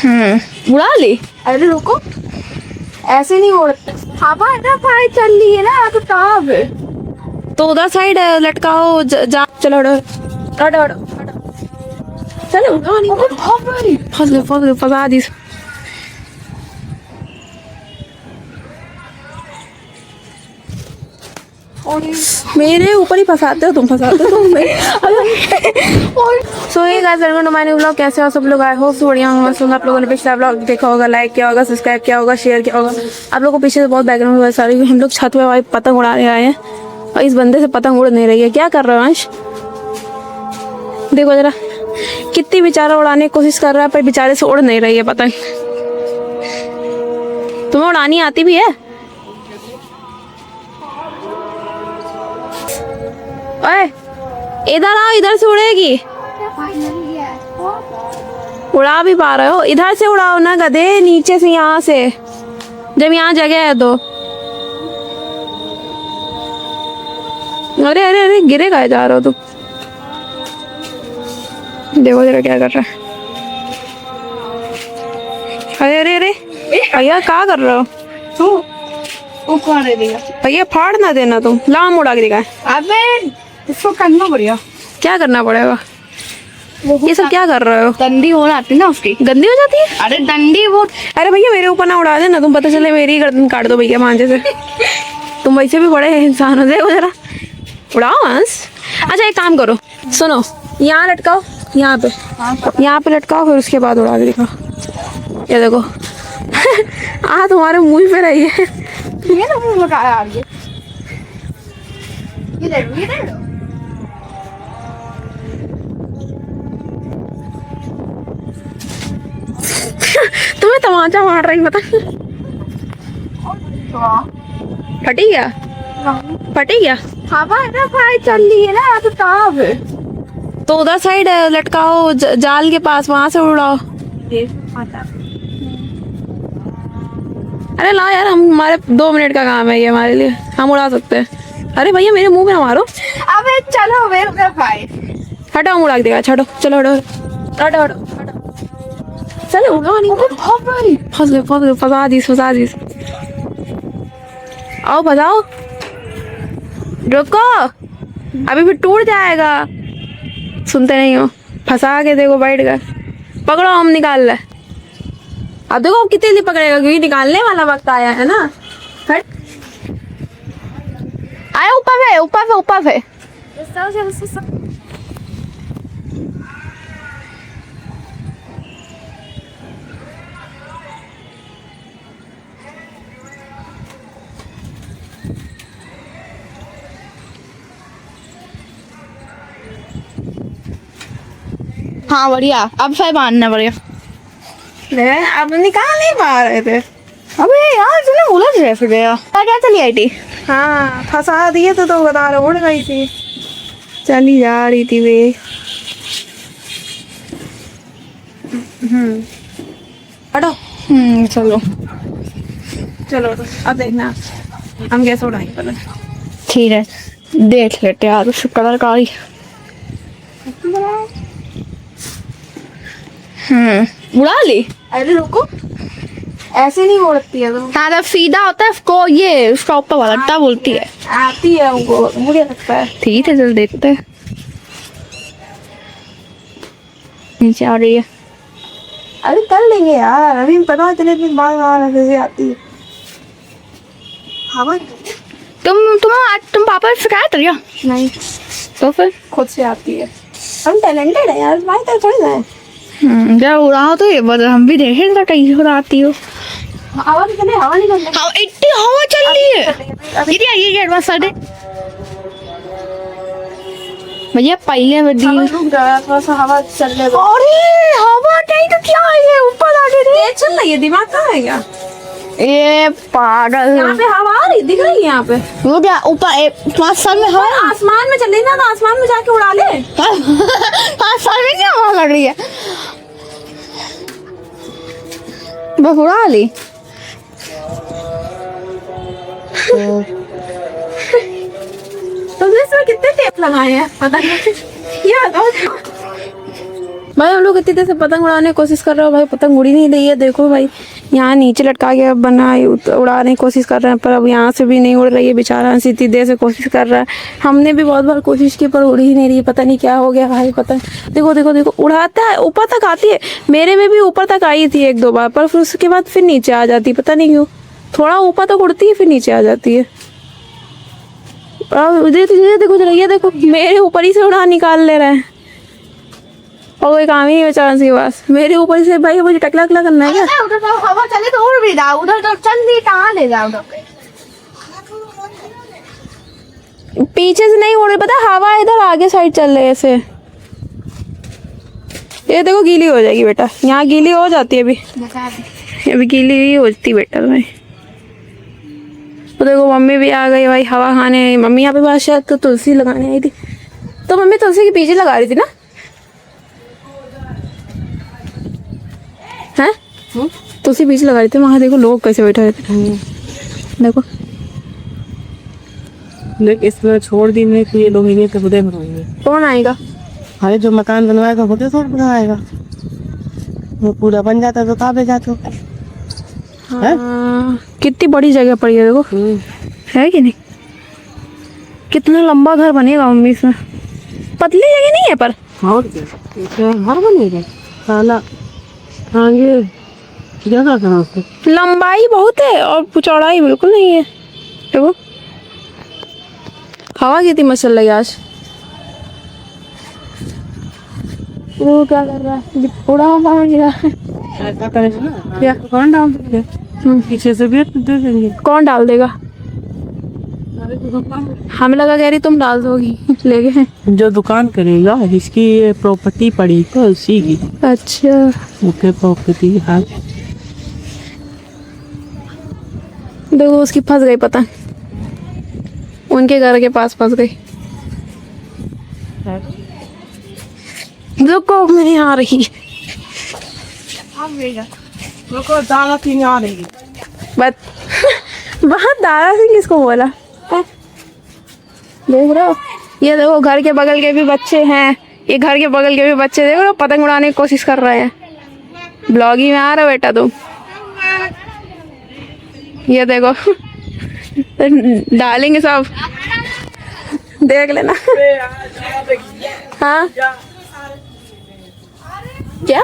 उड़ा ली। अरे रुको, ऐसे नहीं उड़ते। हवा ना भाई चल रही है ना, तो कहाँ पे? तो उधर साइड लटकाओ जा। चलो हटो हटो हटो। चलो फंस गए फंसा दी। मेरे ऊपर ही फंसाते हो तुम so yeah guys welcome to my new vlog. कैसे हो सब लोग? आई होप बढ़िया होंगे। सो आप लोगों ने पिछला व्लॉग देखा होगा, लाइक किया होगा, सब्सक्राइब किया होगा, शेयर किया होगा। आप लोगों को पीछे से बहुत बैकग्राउंड में सारी हम लोग छत पे भाई पतंग उड़ाने आए हैं और इस बंदे से पतंग उड़ नहीं रही है। क्या कर रहे हो अंश? देखो जरा कितनी बेचारा उड़ाने की कोशिश कर रहा है पर बेचारे से उड़ नहीं रही है पतंग। तुम्हें उड़ानी आती भी है? ओए इधर आओ, इधर से उड़ेगी। उड़ा भी पा रहे हो? इधर से उड़ाओ ना गधे, नीचे से, यहाँ से, जब यहाँ जगह है तो। अरे अरे अरे गिरे गए जा रहे हो तुम। देखो जरा क्या कर रहा है। अरे अरे अरे भैया क्या कर रहे हो? भैया फाड़ ना देना तुम। लाम उड़ा के दिखाए। अबे इसको करना पड़ेगा। क्या करना पड़ेगा? ये सब क्या कर रहे हो? डंडी हो जाती ना उसकी। गंदी हो जाती है? अरे डंडी वो। अरे भैया मेरे ऊपर ना उड़ा देना तुम, पता चले मेरी गर्दन काट दो भैया मांझे से। तुम वैसे भी बड़े इंसान हो। देखो जरा उड़ाओ हंस। अच्छा एक काम करो, सुनो, यहाँ लटकाओ, यहाँ पे लटकाओ, फिर उसके बाद उड़ा के दिखाओ। ये देखो तुम्हारे मुंह पे रही है। ये ना मुंह लगा यार ये ले लो। तुम्हें तमाचा मार रही पता। फटी गया? फटी गया? हवा ना भाई चल रही है ना, तो कहाँ पे? तो उधर साइड लटकाओ जाल के पास, वहां से उड़ाओ। अरे ला यार, हमारे 2 मिनट का काम है ये हमारे लिए, हम उड़ा सकते हैं। अरे भैया मेरे मुंह में ना मारो। अबे चलो मेरे भाई, हटो, हम उड़ा के दिखा। छोड़ो, चलो हटो हटो हटो। चलो उड़ा नहीं। फंस गए फंसा दी। आओ फंसाओ, रुको अभी फिर टूट जाएगा। सुनते नहीं हो? फंसा के देखो, बैठ गए। पकड़ो, हम निकाल ले। अब देखो कितनी जल्दी पकड़ेगा, क्योंकि निकालने वाला वक्त आया है ना। हट आया ऊपर पे। हाँ बढ़िया, अब फिर बांधना पड़ेगा। अब निकाल नहीं पा रहे थे। अबे यार तूने उलझ रहे फिर यार। क्या चली आई थी? हाँ फंसा दिए तो बता रहे, उड़ गई थी, चली जा रही थी वे। हटो। चलो चलो अब देखना हम कैसे उड़ाएंगे पहले। ठीक है, देख लेते यार उस कलरकारी। उड़ा ली। अरे रुको, ऐसे नहीं उड़ती है तुम। हाँ सीधा होता है उसको, ये उसका ऊपर वाला क्या बोलती है? आती है हमको, मुझे लगता है। ठीक है चल देखते हैं। नीचे आ रही है। अरे कर लेंगे यार, अभी पता चले इतनी बार कैसे आती है हवा। तुम पापा से शिकायत है क्या? नहीं तो फिर खुद से आती है। हम टैलेंटेड है यार, तुम्हारी तरह थोड़ी ना है। जब उड़ाओ तो ये बता, हम भी देखें तो कहीं उड़ाती हो। हवा निकले, हवा निकले। हाँ इतनी हवा चल रही है। ये एडवांस साइड है भैया, पहले बड़ी रुक जा, थोड़ा सा हवा चलने दो। अरे हवा नहीं तो क्या है ये ऊपर आगे तेज चल रही है, दिमाग कहाँ है क्या? ये पागल। यहाँ पे हवा आ रही दिख रही है, यहाँ पे वो क्या ऊपर आसमान में हवा? आसमान में चल रही ना, तो आसमान में जाके उड़ा ले। आसमान में क्या हवा लग रही है? बस उड़ा ली। तुमने इसमें कितने टेप लगाए हैं पता नहीं। ये बताओ भाई हम लोग इतनी देर से पतंग उड़ाने की कोशिश कर रहे हो भाई, पतंग उड़ी नहीं रही है। देखो भाई यहाँ नीचे लटका के बना उड़ाने की कोशिश कर रहे हैं, पर अब यहाँ से भी नहीं उड़ रही है। बेचारा इतनी देर से कोशिश कर रहा है, हमने भी बहुत बार कोशिश की पर उड़ ही नहीं रही। पता नहीं क्या हो गया भाई, पता देखो देखो देखो उड़ाता है, ऊपर तक आती है। मेरे में भी ऊपर तक आई थी 1-2 बार, पर फिर उसके बाद फिर नीचे आ जाती, पता नहीं क्यों। थोड़ा ऊपर तक उड़ती है फिर नीचे आ जाती है। देखो जरा, देखो मेरे ऊपर ही से उड़ा निकाल ले रहे हैं और कोई काम ही नहीं बेचारा के पास। मेरे ऊपर से भाई मुझे टकला टकला करना है क्या? उधर तो हवा चले तो उड़ भी रहा, उधर तो चल रही, कहाँ ले जाओ उधर पे? पीछे से नहीं उड़ रही, पता हवा इधर आगे साइड चल रही है ऐसे। ये देखो गीली हो जाएगी बेटा, यहाँ गीली हो जाती है अभी गीली ही होती बेटा भाई। तो देखो मम्मी भी आ गई भाई हवा खाने। मम्मी यहाँ पे बात शायद तो तुलसी लगाने आई थी, तो मम्मी तुलसी के पीछे लगा रही थी ना? हैं तुलसी पीछे लगा रही थी। वहाँ देखो लोग कैसे बैठे रहते, देखो लेकिन इसमें छोड़ देने के लिए लोग इन्हें तो खुदे बनाएंगे। कौन आएगा? अरे जो मकान बनवाएगा खुदे थोड़ा बनाएगा, वो पूरा बन जाता तो काबे जाते। हाँ, कितनी बड़ी जगह पड़ी है देखो, है कि नहीं? कितना लंबा घर बनेगा मम्मी इसमें। पतली जगह नहीं है पर और क्या घर बनेगा साला आगे जगह कहाँ से? लंबाई बहुत है और चौड़ाई बिल्कुल नहीं है। देखो हवा कितनी मस्त चल रही है आज। वो क्या कर रहा है? उड़ा हुआ गिरा है। ऐसा करेंगे ना, क्या? कौन डाल देंगे? पीछे से भी दे देंगे। कौन डाल देगा? हमें लगा कह रही तुम डाल दोगी लेके। जो दुकान करेगा जिसकी ये प्रॉपर्टी पड़ी तो उसी की। अच्छा ओके प्रॉपर्टी। हाँ देखो उसकी फंस गई पतंग, उनके घर के पास फंस गई। रुको मैं यहाँ रही। रुको दाना पीने आ रही बट वहाँ दादा सिंह किसको बोला? देख रहे हो, ये देखो घर के बगल के भी बच्चे हैं, ये घर के बगल के भी बच्चे देख रहे हो पतंग उड़ाने की कोशिश कर रहे हैं। ब्लॉगिंग में आ रहा बेटा तुम, ये देखो डालेंगे सब, देख लेना। हाँ क्या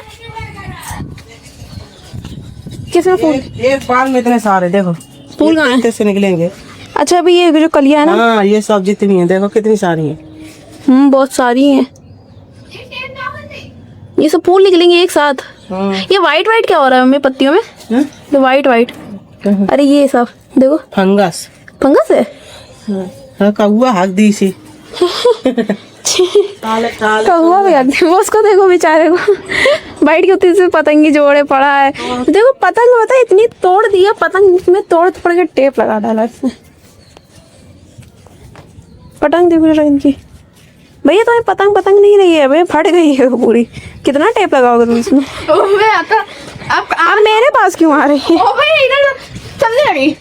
किसमें फूल? एक बार में इतने सारे देखो फूल कहाँ है? से निकलेंगे। अच्छा अभी ये जो कलियां है ना, हाँ ये सब जितनी है देखो कितनी सारी है। बहुत सारी हैं। ये सब फूल निकलेंगे एक साथ। हाँ। ये वाइट वाइट क्या हो रहा है मम्मी पत्तियों में? ये वाइट वाइट, अरे ये सब देखो फंगस। फंगस है। हाँ कौआ हक दी सी। कौवा भी आती है, वो उसको देखो बेचारे को बैठ के उतनी से पतंगी जोड़े पड़ा है। देखो पतंग होता है इतनी तोड़ दिया, पतंग इसमें तोड़ पड़ के टेप लगा डाला इसमें। पतंग देखो जरा इनकी, भैया तुम्हें पतंग पतंग नहीं रही है भैया, फट गई है वो पूरी। कितना टेप लगाओगे तुम इसमें? अब मेरे पास क्यों आ रही है? चलने लगी।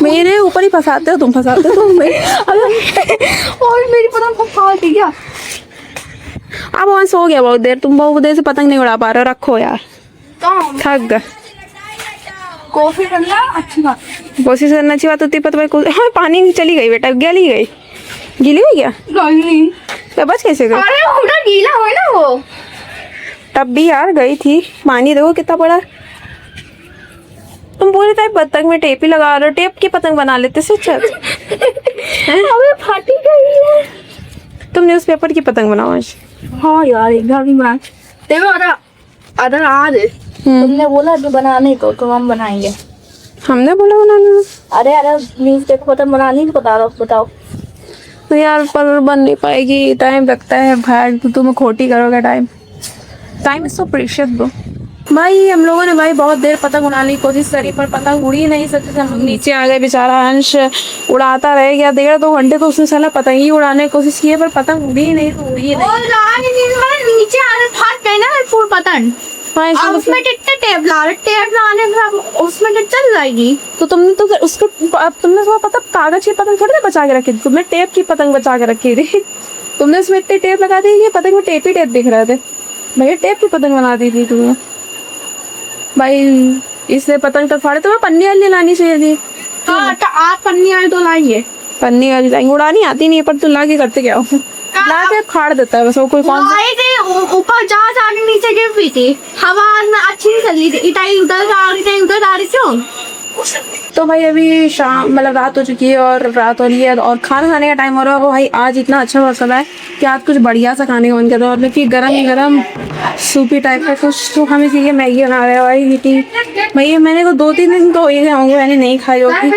मेरे ऊपर ही फंसाते हो तुम, फंसाते हो तुम और मेरी पतंग को फाड़ दी क्या? अब वहाँ सो गया बहुत देर, तुम बहुत देर से पतंग नहीं उड़ा पा रहे हो। रखो यार, थक गए। कॉफी करना अच्छी बात। कोशिश करना अच्छी बात होती है, पर भाई हाँ पानी चली गई बेटा, गली गई, गीली हुई क्या? नहीं तो बच कैसे गई? अरे पूरा गीला हो ना वो। तब भी यार गई थी, पानी देखो कितना बड़ा। तुम पूरी टाइप पतंग में टेप ही लगा रहे हो, टेप की पतंग बना लेते से अच्छा। अबे फाटी गई है। तुम न्यूज़पेपर की पतंग बनाओ आज। हाँ यार इधर भी बना देखो। अरे आज तुमने बोला जो बनाने को तो हम बनाएंगे। हमने बोला बनाने में? अरे न्यूज़ पेपर पतंग बनानी बता रहा बताओ। तो यार पर बन नहीं पाएगी, टाइम लगता है भाई, तुम्हें खोटी करोगे time. Time is so precious bro. भाई हम लोगों ने भाई बहुत देर पतंग उड़ाने की कोशिश करी पर पतंग उड़ी नहीं सकती। हम नीचे आ गए, बेचारा अंश उड़ाता रह गया 1.5-2 घंटे, तो उसने साला पतंग ही उड़ाने की कोशिश की है पर पतंग उड़ी नहीं, तो उड़ी नहीं। नीचे आने फाट गई ना फूल पतंग। हाँ अब उसमें कितने टेप ला रहे, टेप लाने में उसमें तो चल जाएगी। तो तुमने तो उसको तुमने थोड़ा पता कागज की पतंग थोड़ी ना बचा के रखी थी, तुमने टेप की पतंग बचा के रखी थी। तुमने इसमें इतने टेप लगा दी कि पतंग में टेप ही टेप दिख रहे थे। भैया टेप की पतंग बना दी थी तुमने भाई। इसने पतंग तो फाड़े, तुम्हें पन्नी वाली लानी चाहिए थी। हाँ तो आप पन्नी आए तो लाएंगे। पन्नी वाली लाएंगे, उड़ानी आती नहीं है पर तू ला के करते क्या हो? ला के फाड़ देता है बस। वो कोई कौन सा आए थे ऊपर जा जाके नीचे गिर हुई थी, हवा में अच्छी नहीं चल रही थी, इटाई उधर आ रही थी उधर आ रही थी। तो भाई अभी शाम मतलब रात हो चुकी है और रात हो रही है और खाना खाने का टाइम हो रहा है। वो भाई आज इतना अच्छा मौसम है कि आज कुछ बढ़िया सा खाने का मन कर रहा है, मतलब कि गरम सूपी टाइप का कुछ तो हमें चाहिए। मैगी बना रहे हैं भाई मीटिंग भैया। मैंने को 2-3 दिन तो हो ही गए होंगे मैंने नहीं खाई होगी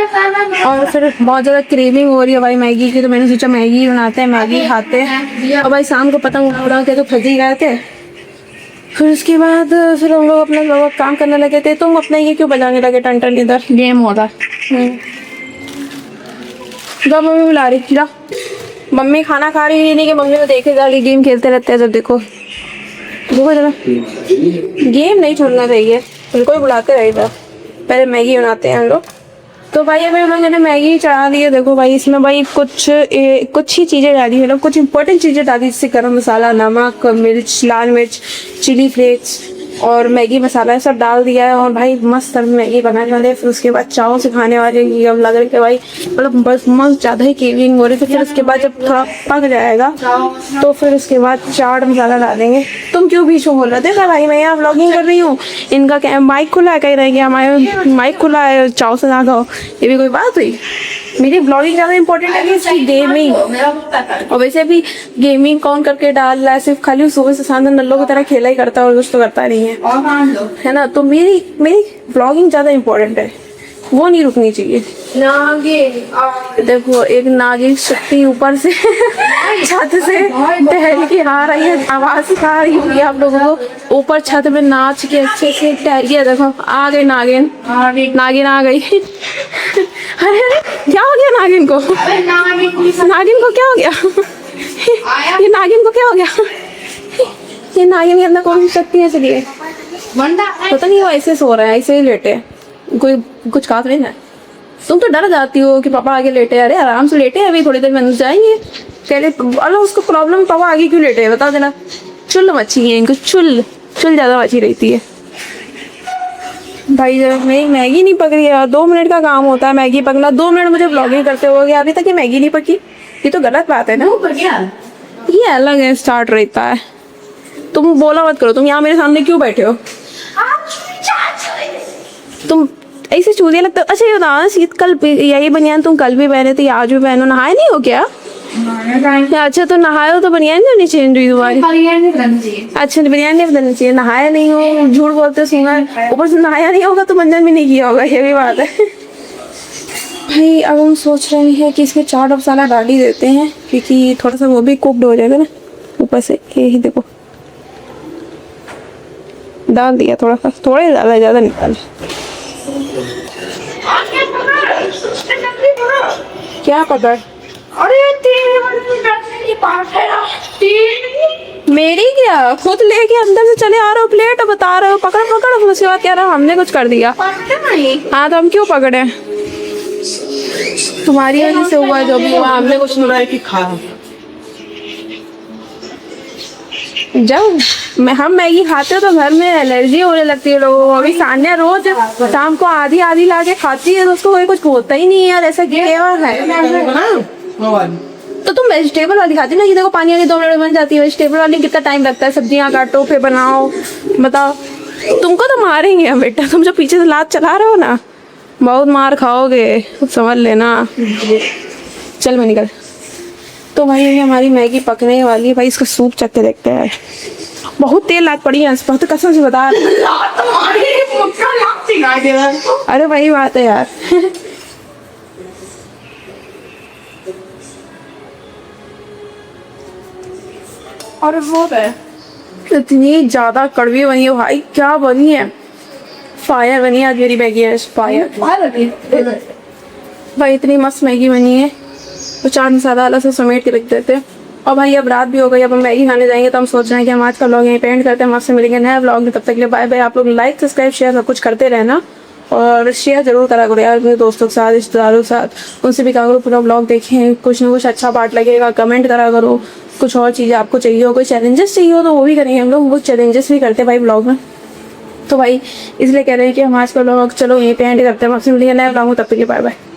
और फिर बहुत ज़्यादा क्रेविंग हो रही है भाई मैगी की। तो मैंने सोचा मैगी बनाते हैं, मैगी खाते हैं। और भाई शाम को पतंग उड़ा के तो फंस ही गए थे। फिर उसके बाद फिर हम लोग अपना लोग काम करने लगे थे। तुम अपना ये क्यों बजाने लगे टन इधर? गेम हो रहा है। जब मम्मी बुला रही जा, मम्मी खाना खा रही नहीं कि मम्मी को देखे जा रही गेम खेलते रहते हैं। जब देखो जरा गेम नहीं छोड़ना चाहिए, उनको ही बुलाते रहेगा। पहले मैगी बनाते हैं हम लोग। तो भाई अभी हम लोगों ने मैगी चढ़ा दी है। देखो भाई इसमें भाई कुछ ही चीज़ें डाली, मतलब कुछ इंपॉर्टेंट चीज़ें डाली जैसे गरम मसाला, नमक, मिर्च, लाल मिर्च, चिली फ्लेक्स और मैगी मसाला सब डाल दिया है। और भाई मस्त अभी मैगी बनाने वाले हैं। फिर उसके बाद चावल से खाने वाले ये अब लग रहा है भाई मतलब बस मस्त ज़्यादा ही क्रेविंग हो रही थी। फिर उसके बाद जब थोड़ा पक जाएगा तो फिर उसके बाद चाट मसाला डालेंगे। तुम क्यों बीच में बोल रहे थे? भाई मैं यहाँ व्लॉगिंग कर रही हूँ, इनका माइक खुला है, कहीं रह गया हमारे माइक खुला है, चाव से ना खाओ, ये भी कोई बात हुई? मेरी ब्लॉगिंग ज़्यादा इंपॉर्टेंट है कि इसकी गेमिंग। और वैसे भी गेमिंग कौन करके डाल रहा है? सिर्फ खाली सुबह से शाम तक नल्लों की तरह खेला ही करता है और कुछ तो करता नहीं है ना। तो मेरी ब्लॉगिंग ज़्यादा इंपॉर्टेंट है, वो नहीं रुकनी चाहिए। देखो एक नागिन शक्ति ऊपर से छत से टहल के आ रही है, आवाज आ रही होगी आप लोगों को। ऊपर छत में नाच के अच्छे से टहल गया। देखो आ गई नागिन आ गई। अरे क्या हो गया नागिन को? नागिन को क्या हो गया? ये नागिन को क्या हो गया? ये नागिन के अंदर कौन सी शक्ति है? चलिए पता नहीं, वो ऐसे सो रहा है, ऐसे ही लेटे, कोई कुछ खास नहीं है। तुम तो डर जाती हो कि पापा आगे लेटे। अरे आराम से लेटे, अभी थोड़ी देर में अंदर जाएंगे। कह रहे अलो उसको प्रॉब्लम पापा आगे क्यों लेटे है बता देना। चुल मच्छी है इनको, चुल ज़्यादा मच्छी रहती है भाई। जब मेरी मैगी नहीं पक रही है, 2 मिनट का काम होता है मैगी पकना। 2 मिनट मुझे ब्लॉगिंग करते हो गया, अभी तक ये मैगी नहीं पकी। ये तो गलत बात है ना। ये अलग है, स्टार्ट रहता है। तुम बोला मत करो। तुम यहाँ मेरे सामने क्यों बैठे हो? तुम ऐसे चूतिया लगता। अच्छा ये बताओ, शीत कल यही बनियान तुम कल भी पहने थे, आज भी पहनो, नहाए नहीं हो क्या? अच्छा तो नहाए हो तो बनियान क्यों नहीं चेंज हुई तुम्हारी? अच्छा बनियान नहीं बदलनी चाहिए। नहाया नहीं हो, झूठ बोलते सुना, ऊपर से नहाया नहीं होगा तो मंजन भी नहीं किया होगा, ये भी बात है भाई। अब हम सोच रहे हैं कि इसमें चाट मसाला डाल ही देते हैं क्योंकि थोड़ा सा वो भी कुक्ड हो जाएगा ना ऊपर से। यही देखो डाल दिया थोड़ा सा, थोड़े ज़्यादा निकाल। क्या पकड़? अरे मेरी क्या? खुद लेके अंदर से चले आ रहे हो प्लेट और बता रहे हो पकड़। उसके बाद कह रहा हो हमने कुछ कर दिया। हाँ तो हम क्यों पकड़े? तुम्हारी वजह से हुआ जो भी हुआ, हमने कुछ नहीं खाया। जब हम मैगी खाते हो तो घर में एलर्जी होने लगती है लोगों को। अभी सान्या रोज शाम को आधी ला के खाती है तो उसको कोई कुछ बोलता ही नहीं है यार, ऐसा क्या है? तो तुम वेजिटेबल वाली खाती ना, कि देखो पानी वाली 2 मिनट में बन जाती है। वेजिटेबल वाली कितना टाइम लगता है? सब्जियां काटो फिर बनाओ, बताओ। तुमको तो मारेंगे हम बेटा, तुम जो पीछे से लात चला रहे हो ना, बहुत मार खाओगे, समझ लेना। चल मैं निकल। तो भाई ये हमारी मैगी पकने वाली है भाई। इसका सूप चख के देखते हैं। बहुत तेल लात पड़ी है, बहुत कसम से बता। अरे वही बात है यार और वो है इतनी ज्यादा कड़वी बनी है भाई। क्या बनी है? फायर बनी है आज मेरी मैगी है। फायर भाई इतनी मस्त मैगी बनी है। तो चाट मसाला अलग से समेट के रख देते हैं। और भाई अब रात भी हो गई, अब हम मैगी खाने जाएंगे। तो हम सोच रहे हैं कि हम आज का व्लॉग यहीं पे एंड करते हैं। हम आपसे मिलेंगे नए व्लॉग में, तब तक के लिए बाय बाय। आप लोग लाइक सब्सक्राइब शेयर सब कुछ करते रहना और शेयर जरूर करा करो यार अपने दोस्तों के साथ, रिश्तेदारों के साथ। उनसे भी कहा करो पूरा व्लॉग देखें, कुछ ना कुछ अच्छा पार्ट लगेगा, कमेंट करा करो, कुछ और चीज़ें आपको चाहिए हो, कोई चैलेंजेस चाहिए हो तो वो भी करेंगे हम लोग, वो चैलेंजेस भी करते हैं भाई ब्लॉग में। तो भाई इसलिए कह रहे हैं कि हम आज का ब्लॉग चलो यहीं पे एंड करते हैं, आपसे मिलेंगे नए ब्लॉग में, तब तक के बाय बाय।